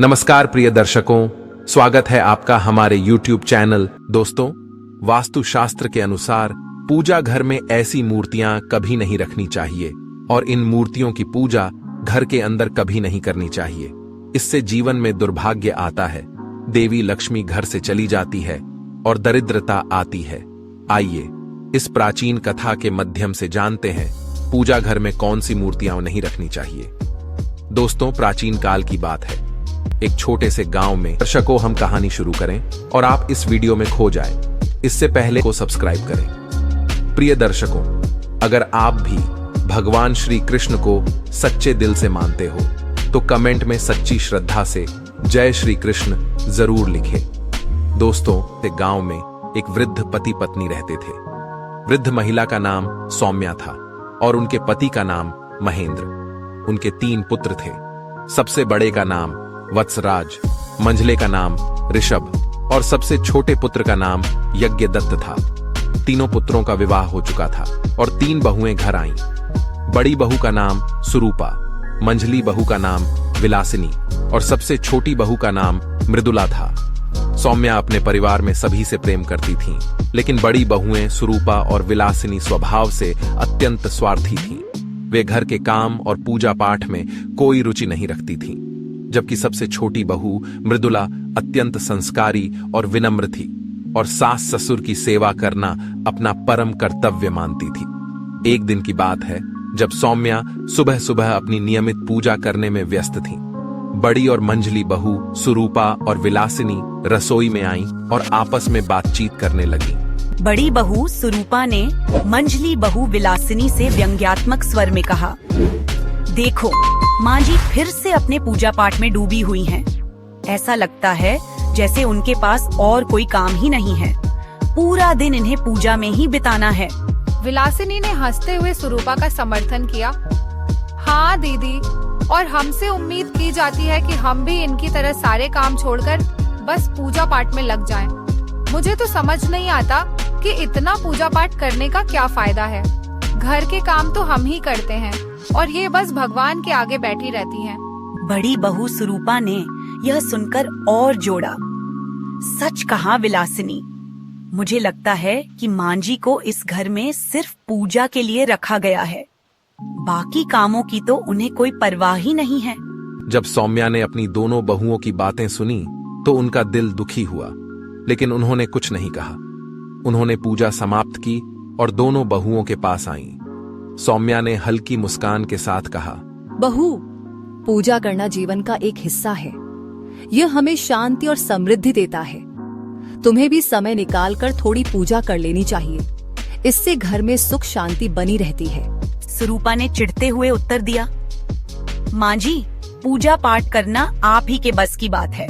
नमस्कार प्रिय दर्शकों, स्वागत है आपका हमारे YouTube चैनल। दोस्तों, वास्तुशास्त्र के अनुसार पूजा घर में ऐसी मूर्तियां कभी नहीं रखनी चाहिए और इन मूर्तियों की पूजा घर के अंदर कभी नहीं करनी चाहिए। इससे जीवन में दुर्भाग्य आता है, देवी लक्ष्मी घर से चली जाती है और दरिद्रता आती है। आइए इस प्राचीन कथा के माध्यम से जानते हैं पूजा घर में कौन सी मूर्तियां नहीं रखनी चाहिए। दोस्तों, प्राचीन काल की बात है। एक छोटे से गांव में दर्शकों हम कहानी शुरू करें और आप इस वीडियो में खो जाएं। इससे पहले को सब्सक्राइब करें। प्रिय दर्शकों, अगर आप भी भगवान श्री कृष्ण को सच्चे दिल से मानते हो तो कमेंट में सच्ची श्रद्धा से जय श्री कृष्ण जरूर लिखें। दोस्तों, एक गांव में एक वृद्ध पति पत्नी रहते थे। वृद्ध महिला का नाम सौम्या था और उनके पति का नाम महेंद्र। उनके 3 पुत्र थे। सबसे बड़े का नाम वत्सराज, मंझले का नाम ऋषभ और सबसे छोटे पुत्र का नाम यज्ञदत्त था। तीनों पुत्रों का विवाह हो चुका था और 3 बहुएं घर आईं। बड़ी बहू का नाम सुरूपा, मंझली बहू का नाम विलासिनी और सबसे छोटी बहू का नाम मृदुला था। सौम्या अपने परिवार में सभी से प्रेम करती थीं, लेकिन बड़ी बहुएं सुरूपा और विलासिनी स्वभाव से अत्यंत स्वार्थी थीं। वे घर के काम और पूजा पाठ में कोई रुचि नहीं रखती थीं, जबकि सबसे छोटी बहू मृदुला अत्यंत संस्कारी और विनम्र थी और सास ससुर की सेवा करना अपना परम कर्तव्य मानती थी। एक दिन की बात है जब सौम्या सुबह सुबह अपनी नियमित पूजा करने में व्यस्त थीं। बड़ी और मंझली बहू सुरूपा और विलासिनी रसोई में आईं और आपस में बातचीत करने लगी। बड़ी बहू सुरूपा ने मंझली बहू विलासिनी से व्यंग्यात्मक स्वर में कहा, देखो, माँ जी फिर से अपने पूजा पाठ में डूबी हुई हैं। ऐसा लगता है जैसे उनके पास और कोई काम ही नहीं है। पूरा दिन इन्हें पूजा में ही बिताना है। विलासिनी ने हंसते हुए सुरूपा का समर्थन किया। हाँ दीदी, और हमसे उम्मीद की जाती है कि हम भी इनकी तरह सारे काम छोड़कर बस पूजा पाठ में लग जाएं। मुझे तो समझ नहीं आता कि इतना पूजा पाठ करने का क्या फायदा है। घर के काम तो हम ही करते हैं और ये बस भगवान के आगे बैठी रहती हैं। बड़ी बहू सुरूपा ने यह सुनकर और जोड़ा, सच कहा विलासिनी। मुझे लगता है कि मां जी को इस घर में सिर्फ पूजा के लिए रखा गया है। बाकी कामों की तो उन्हें कोई परवाह ही नहीं है। जब सौम्या ने अपनी दोनों बहुओं की बातें सुनी तो उनका दिल दुखी हुआ, लेकिन उन्होंने कुछ नहीं कहा। उन्होंने पूजा समाप्त की और दोनों बहुओं के पास आईं। सौम्या ने हल्की मुस्कान के साथ कहा, बहू, पूजा करना जीवन का एक हिस्सा है। यह हमें शांति और समृद्धि देता है। तुम्हें भी समय निकालकर थोड़ी पूजा कर लेनी चाहिए। इससे घर में सुख शांति बनी रहती है। सुरूपा ने चिढ़ते हुए उत्तर दिया, माँ जी, पूजा पाठ करना आप ही के बस की बात है।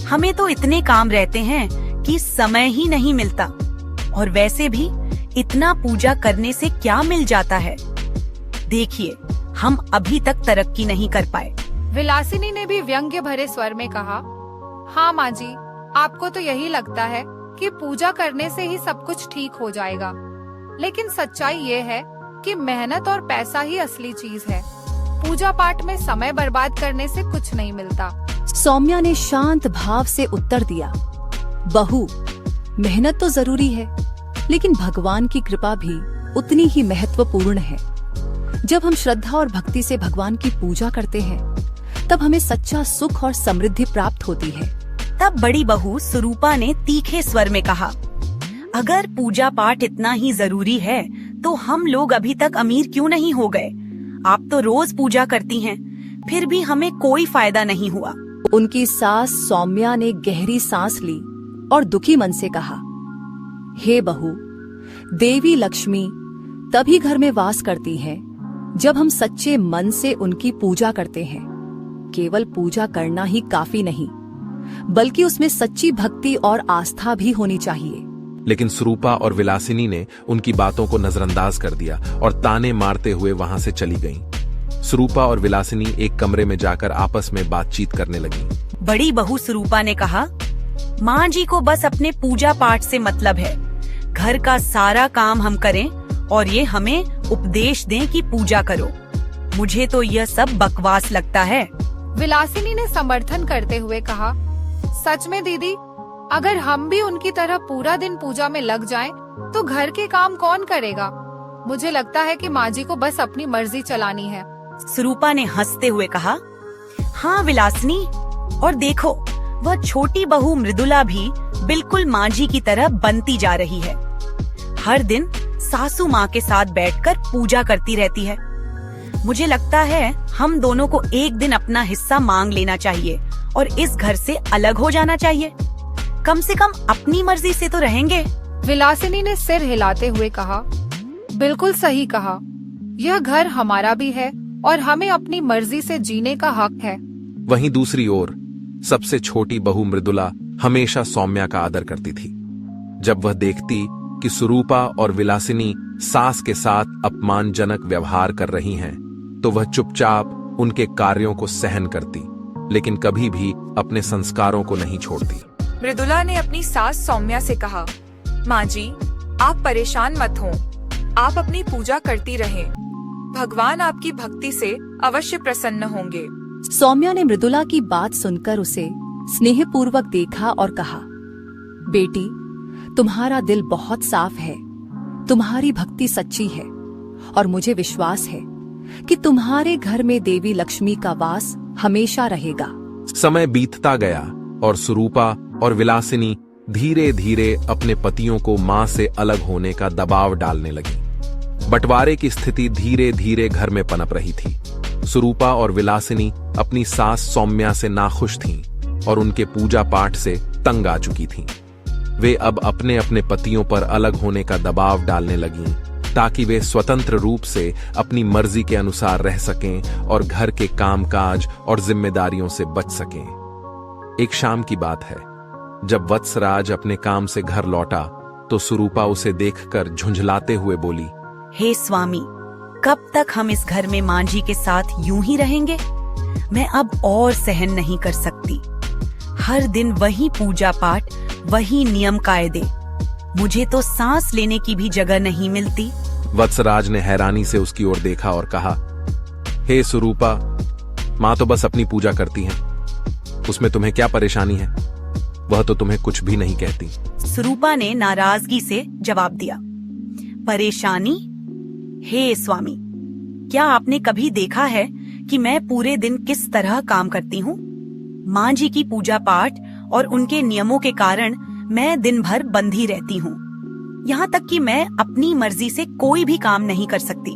हमें तो इतने काम रहते हैं कि समय ही नहीं मिलता, और वैसे भी इतना पूजा करने से क्या मिल जाता है। देखिए, हम अभी तक तरक्की नहीं कर पाए। विलासिनी ने भी व्यंग्य भरे स्वर में कहा, हाँ माँ जी, आपको तो यही लगता है कि पूजा करने से ही सब कुछ ठीक हो जाएगा, लेकिन सच्चाई ये है कि मेहनत और पैसा ही असली चीज है। पूजा पाठ में समय बर्बाद करने से कुछ नहीं मिलता। सौम्या ने शांत भाव से उत्तर दिया, बहू, मेहनत तो जरूरी है, लेकिन भगवान की कृपा भी उतनी ही महत्वपूर्ण है। जब हम श्रद्धा और भक्ति से भगवान की पूजा करते हैं, तब हमें सच्चा सुख और समृद्धि प्राप्त होती है। तब बड़ी बहू सुरूपा ने तीखे स्वर में कहा, अगर पूजा पाठ इतना ही जरूरी है तो हम लोग अभी तक अमीर क्यों नहीं हो गए? आप तो रोज पूजा करती हैं, फिर भी हमें कोई फायदा नहीं हुआ। उनकी सास सौम्या ने गहरी सांस ली और दुखी मन से कहा, हे बहू, देवी लक्ष्मी तभी घर में वास करती है जब हम सच्चे मन से उनकी पूजा करते हैं। केवल पूजा करना ही काफी नहीं, बल्कि उसमें सच्ची भक्ति और आस्था भी होनी चाहिए। लेकिन सुरूपा और विलासिनी ने उनकी बातों को नजरअंदाज कर दिया और ताने मारते हुए वहां से चली गईं। सुरूपा और विलासिनी एक कमरे में जाकर आपस में बातचीत करने लगी। बड़ी बहू सुरूपा ने कहा, माँ जी को बस अपने पूजा पाठ से मतलब है। घर का सारा काम हम करें और ये हमें उपदेश दें कि पूजा करो। मुझे तो यह सब बकवास लगता है। विलासिनी ने समर्थन करते हुए कहा, सच में दीदी, अगर हम भी उनकी तरह पूरा दिन पूजा में लग जाएं, तो घर के काम कौन करेगा? मुझे लगता है कि माँ जी को बस अपनी मर्जी चलानी है। सुरूपा ने हंसते हुए कहा, हाँ विलासिनी, और देखो वह छोटी बहू मृदुला भी बिल्कुल माँ जी की तरह बनती जा रही है। हर दिन सासू माँ के साथ बैठकर पूजा करती रहती है। मुझे लगता है हम दोनों को एक दिन अपना हिस्सा मांग लेना चाहिए और इस घर से अलग हो जाना चाहिए। कम से कम अपनी मर्जी से तो रहेंगे। विलासिनी ने सिर हिलाते हुए कहा, बिल्कुल सही कहा। यह घर हमारा भी है और हमें अपनी मर्जी से जीने का हक है। वहीं दूसरी ओर सबसे छोटी बहू मृदुला हमेशा सौम्या का आदर करती थी। जब वह देखती कि सुरूपा और विलासिनी सास के साथ अपमानजनक व्यवहार कर रही हैं, तो वह चुपचाप उनके कार्यों को सहन करती, लेकिन कभी भी अपने संस्कारों को नहीं छोड़ती। मृदुला ने अपनी सास सौम्या से कहा, माँ जी, आप परेशान मत हो, आप अपनी पूजा करती रहें। भगवान आपकी भक्ति से अवश्य प्रसन्न होंगे। सौम्या ने मृदुला की बात सुनकर उसे स्नेहपूर्वक देखा और कहा, बेटी, तुम्हारा दिल बहुत साफ है, तुम्हारी भक्ति सच्ची है और मुझे विश्वास है कि तुम्हारे घर में देवी लक्ष्मी का वास हमेशा रहेगा। समय बीतता गया और सुरूपा और विलासिनी धीरे धीरे अपने पतियों को मां से अलग होने का दबाव डालने लगी। बंटवारे की स्थिति धीरे धीरे घर में पनप रही थी। सुरूपा और विलासिनी अपनी सास सौम्या से नाखुश थीं और उनके पूजा पाठ से तंग आ चुकी थीं। वे अब अपने अपने पतियों पर अलग होने का दबाव डालने लगीं ताकि वे स्वतंत्र रूप से अपनी मर्जी के अनुसार रह सकें और घर के कामकाज और जिम्मेदारियों से बच सकें। एक शाम की बात है, जब वत्सराज अपने काम से घर लौटा तो सुरूपा उसे देखकर झुंझलाते हुए बोली, हे स्वामी, कब तक हम इस घर में माँ जी के साथ यूं ही रहेंगे? मैं अब और सहन नहीं कर सकती। हर दिन वही पूजा पाठ, वही नियम कायदे। मुझे तो सांस लेने की भी जगह नहीं मिलती। वत्सराज ने हैरानी से उसकी ओर देखा और कहा, हे सुरूपा, माँ तो बस अपनी पूजा करती हैं, उसमें तुम्हें क्या परेशानी है? वह तो तुम्हें कुछ भी नहीं कहती। सुरूपा ने नाराजगी से जवाब दिया, परेशानी? हे स्वामी, क्या आपने कभी देखा है कि मैं पूरे दिन किस तरह काम करती हूँ? माँ जी की पूजा पाठ और उनके नियमों के कारण मैं दिन भर बंधी रहती हूँ। यहाँ तक कि मैं अपनी मर्जी से कोई भी काम नहीं कर सकती।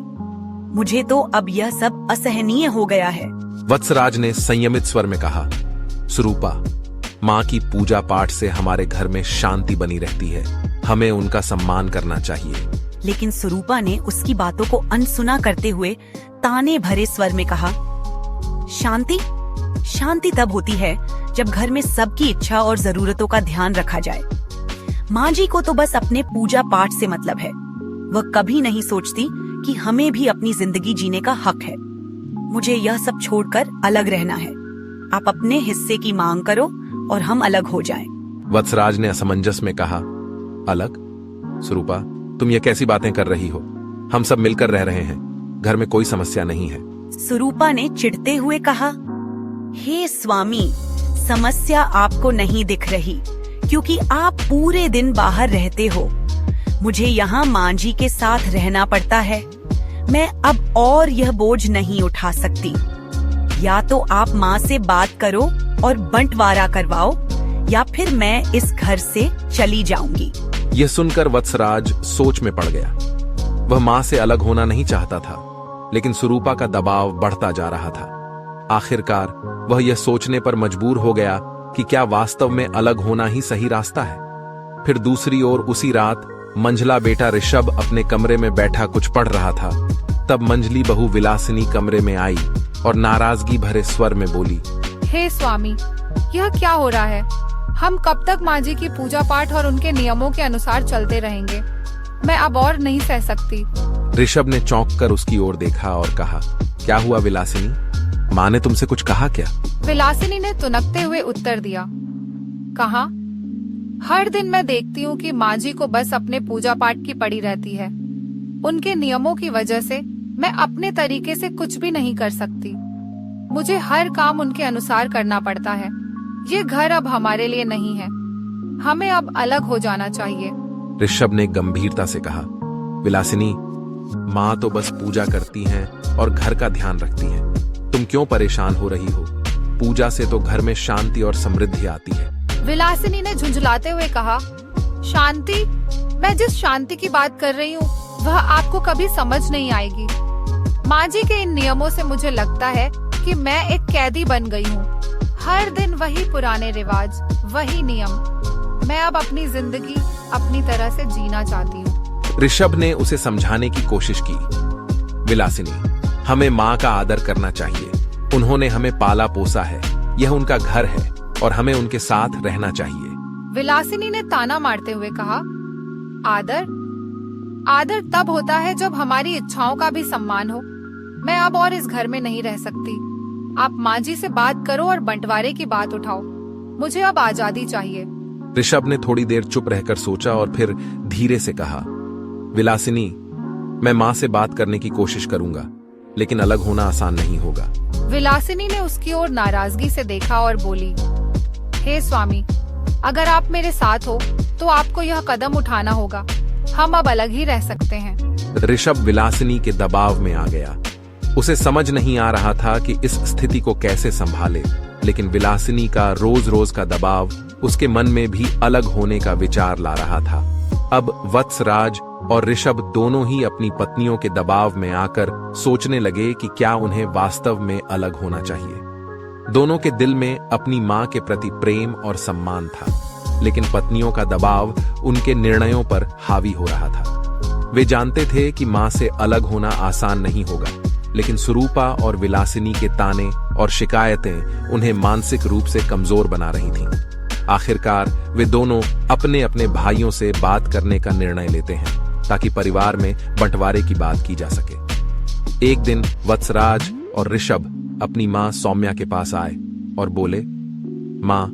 मुझे तो अब यह सब असहनीय हो गया है। वत्सराज ने संयमित स्वर में कहा, सुरूपा, माँ की पूजा पाठ से हमारे घर में शांति बनी रहती है, हमें उनका सम्मान करना चाहिए। लेकिन सुरूपा ने उसकी बातों को अनसुना करते हुए ताने भरे स्वर में कहा, शांति? शांति तब होती है जब घर में सबकी इच्छा और जरूरतों का ध्यान रखा जाए। माँ जी को तो बस अपने पूजा पाठ से मतलब है। वह कभी नहीं सोचती कि हमें भी अपनी जिंदगी जीने का हक है। मुझे यह सब छोड़कर अलग रहना है। आप अपने हिस्से की मांग करो और हम अलग हो जाएं। वत्सराज ने असमंजस में कहा, अलग? सुरूपा, तुम ये कैसी बातें कर रही हो? हम सब मिलकर रह रहे हैं, घर में कोई समस्या नहीं है। सुरूपा ने चिढ़ते हुए कहा, हे स्वामी, समस्या आपको नहीं दिख रही क्योंकि आप पूरे दिन बाहर रहते हो। मुझे यहाँ माँ जी के साथ रहना पड़ता है। मैं अब और यह बोझ नहीं उठा सकती। या तो आप माँ से बात करो और बंटवारा करवाओ, या फिर मैं इस घर से चली जाऊंगी। यह सुनकर वत्सराज सोच में पड़ गया। वह माँ से अलग होना नहीं चाहता था, लेकिन सुरूपा का दबाव बढ़ता जा रहा था। आखिरकार वह यह सोचने पर मजबूर हो गया कि क्या वास्तव में अलग होना ही सही रास्ता है। फिर दूसरी ओर उसी रात मंझला बेटा ऋषभ अपने कमरे में बैठा कुछ पढ़ रहा था। तब मंझली बहू विलासिनी कमरे में आई और नाराजगी भरे स्वर में बोली, हे स्वामी, यह क्या हो रहा है? हम कब तक माँ जी की पूजा पाठ और उनके नियमों के अनुसार चलते रहेंगे? मैं अब और नहीं सह सकती। ऋषभ ने चौंक कर उसकी ओर देखा और कहा, क्या हुआ विलासिनी? माँ ने तुमसे कुछ कहा क्या? विलासिनी ने तुनकते हुए उत्तर दिया, कहा, हर दिन मैं देखती हूँ कि माँ जी को बस अपने पूजा पाठ की पड़ी रहती है। उनके नियमों की वजह से मैं अपने तरीके से कुछ भी नहीं कर सकती। मुझे हर काम उनके अनुसार करना पड़ता है। ये घर अब हमारे लिए नहीं है, हमें अब अलग हो जाना चाहिए। ऋषभ ने गंभीरता से कहा, विलासिनी, माँ तो बस पूजा करती हैं और घर का ध्यान रखती हैं। तुम क्यों परेशान हो रही हो? पूजा से तो घर में शांति और समृद्धि आती है। विलासिनी ने झुंझलाते हुए कहा, शांति? मैं जिस शांति की बात कर रही हूँ वह आपको कभी समझ नहीं आएगी। माँ जी के इन नियमों से मुझे लगता है कि मैं एक कैदी बन गई हूँ। हर दिन वही पुराने रिवाज, वही नियम। मैं अब अपनी जिंदगी अपनी तरह से जीना चाहती हूँ। ऋषभ ने उसे समझाने की कोशिश की, विलासिनी, हमें माँ का आदर करना चाहिए। उन्होंने हमें पाला पोसा है, यह उनका घर है और हमें उनके साथ रहना चाहिए। विलासिनी ने ताना मारते हुए कहा, आदर? आदर तब होता है जब हमारी इच्छाओं का भी सम्मान हो। मैं अब और इस घर में नहीं रह सकती। आप माँ जी से बात करो और बंटवारे की बात उठाओ। मुझे अब आजादी चाहिए। ऋषभ ने थोड़ी देर चुप रहकर सोचा और फिर धीरे से कहा, विलासिनी, मैं माँ से बात करने की कोशिश करूंगा, लेकिन अलग होना आसान नहीं होगा। विलासिनी ने उसकी ओर नाराजगी से देखा और बोली, हे स्वामी, अगर आप मेरे साथ हो तो आपको यह कदम उठाना होगा। हम अब अलग ही रह सकते हैं। ऋषभ विलासिनी के दबाव में आ गया। उसे समझ नहीं आ रहा था कि इस स्थिति को कैसे संभाले, लेकिन विलासिनी का रोज रोज का दबाव उसके मन में भी अलग होने का विचार ला रहा था। अब वत्सराज और ऋषभ दोनों ही अपनी पत्नियों के दबाव में आकर सोचने लगे कि क्या उन्हें वास्तव में अलग होना चाहिए। दोनों के दिल में अपनी मां के प्रति प्रेम और सम्मान था, लेकिन पत्नियों का दबाव उनके निर्णयों पर हावी हो रहा था। वे जानते थे कि मां से अलग होना आसान नहीं होगा, लेकिन सुरूपा और विलासिनी के ताने और शिकायतें उन्हें मानसिक रूप से कमजोर बना रही थीं। आखिरकार वे दोनों अपने अपने भाइयों से बात करने का निर्णय लेते हैं ताकि परिवार में बंटवारे की बात की जा सके। एक दिन वत्सराज और ऋषभ अपनी मां सौम्या के पास आए और बोले, मां,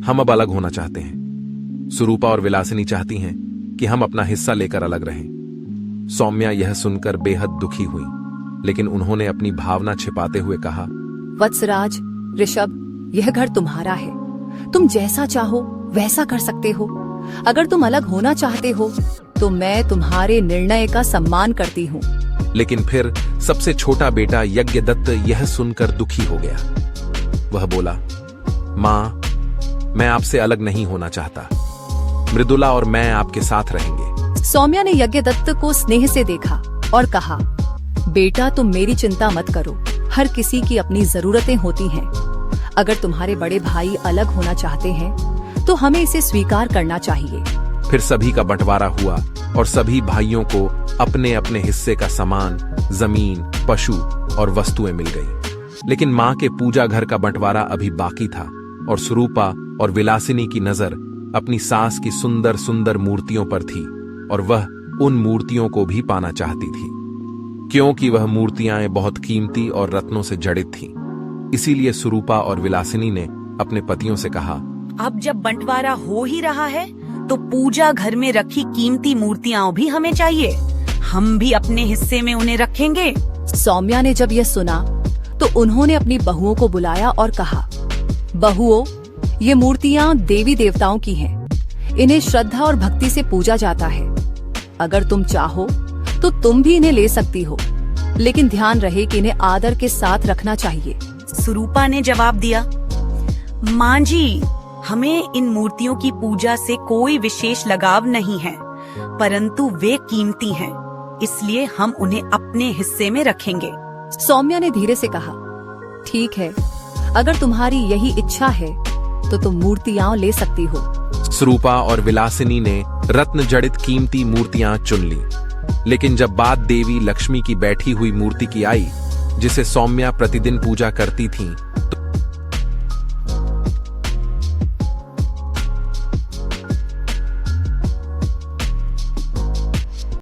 हम अब अलग होना चाहते हैं। सुरूपा और विलासिनी चाहती हैं कि हम अपना हिस्सा लेकर अलग रहें। सौम्या यह सुनकर बेहद दुखी हुई, लेकिन उन्होंने अपनी भावना छिपाते हुए कहा, वत्सराज, ऋषभ, यह घर तुम्हारा है। तुम जैसा चाहो वैसा कर सकते हो। अगर तुम अलग होना चाहते हो तो मैं तुम्हारे निर्णय का सम्मान करती हूँ। लेकिन फिर सबसे छोटा बेटा यज्ञदत्त यह सुनकर दुखी हो गया। वह बोला, मां, मैं आपसे अलग नहीं होना चाहता। मृदुला और मैं आपके साथ रहेंगे। सौम्या ने यज्ञदत्त को स्नेह से देखा और कहा, बेटा, तुम मेरी चिंता मत करो। हर किसी की अपनी जरूरतें होती हैं। अगर तुम्हारे बड़े भाई अलग होना चाहते हैं तो हमें इसे स्वीकार करना चाहिए। फिर सभी का बंटवारा हुआ और सभी भाइयों को अपने अपने हिस्से का सामान, जमीन, पशु और वस्तुएं मिल गई। लेकिन मां के पूजा घर का बंटवारा अभी बाकी था और सुरूपा और विलासिनी की नजर अपनी सास की सुंदर सुंदर मूर्तियों पर थी और वह उन मूर्तियों को भी पाना चाहती थी, क्योंकि वह मूर्तियां बहुत कीमती और रत्नों से जड़ित थीं। इसीलिए सुरूपा और विलासिनी ने अपने पतियों से कहा, अब जब बंटवारा हो ही रहा है तो पूजा घर में रखी कीमती मूर्तियां भी हमें चाहिए। हम भी अपने हिस्से में उन्हें रखेंगे। सौम्या ने जब यह सुना तो उन्होंने अपनी बहुओं को बुलाया और कहा, बहुओं, ये मूर्तियां देवी देवताओं की हैं। इन्हें श्रद्धा और भक्ति से पूजा जाता है। अगर तुम चाहो तो तुम भी इन्हें ले सकती हो, लेकिन ध्यान रहे कि इन्हें आदर के साथ रखना चाहिए। सुरूपा ने जवाब दिया, माँ जी, हमें इन मूर्तियों की पूजा से कोई विशेष लगाव नहीं है, परंतु वे कीमती हैं, इसलिए हम उन्हें अपने हिस्से में रखेंगे। सौम्या ने धीरे से कहा, ठीक है, अगर तुम्हारी यही इच्छा है तो तुम मूर्तियां ले सकती हो। सुरूपा और विलासिनी ने रत्न जड़ित कीमती मूर्तियां चुन ली, लेकिन जब बात देवी लक्ष्मी की बैठी हुई मूर्ति की आई, जिसे सौम्या प्रतिदिन पूजा करती थीं,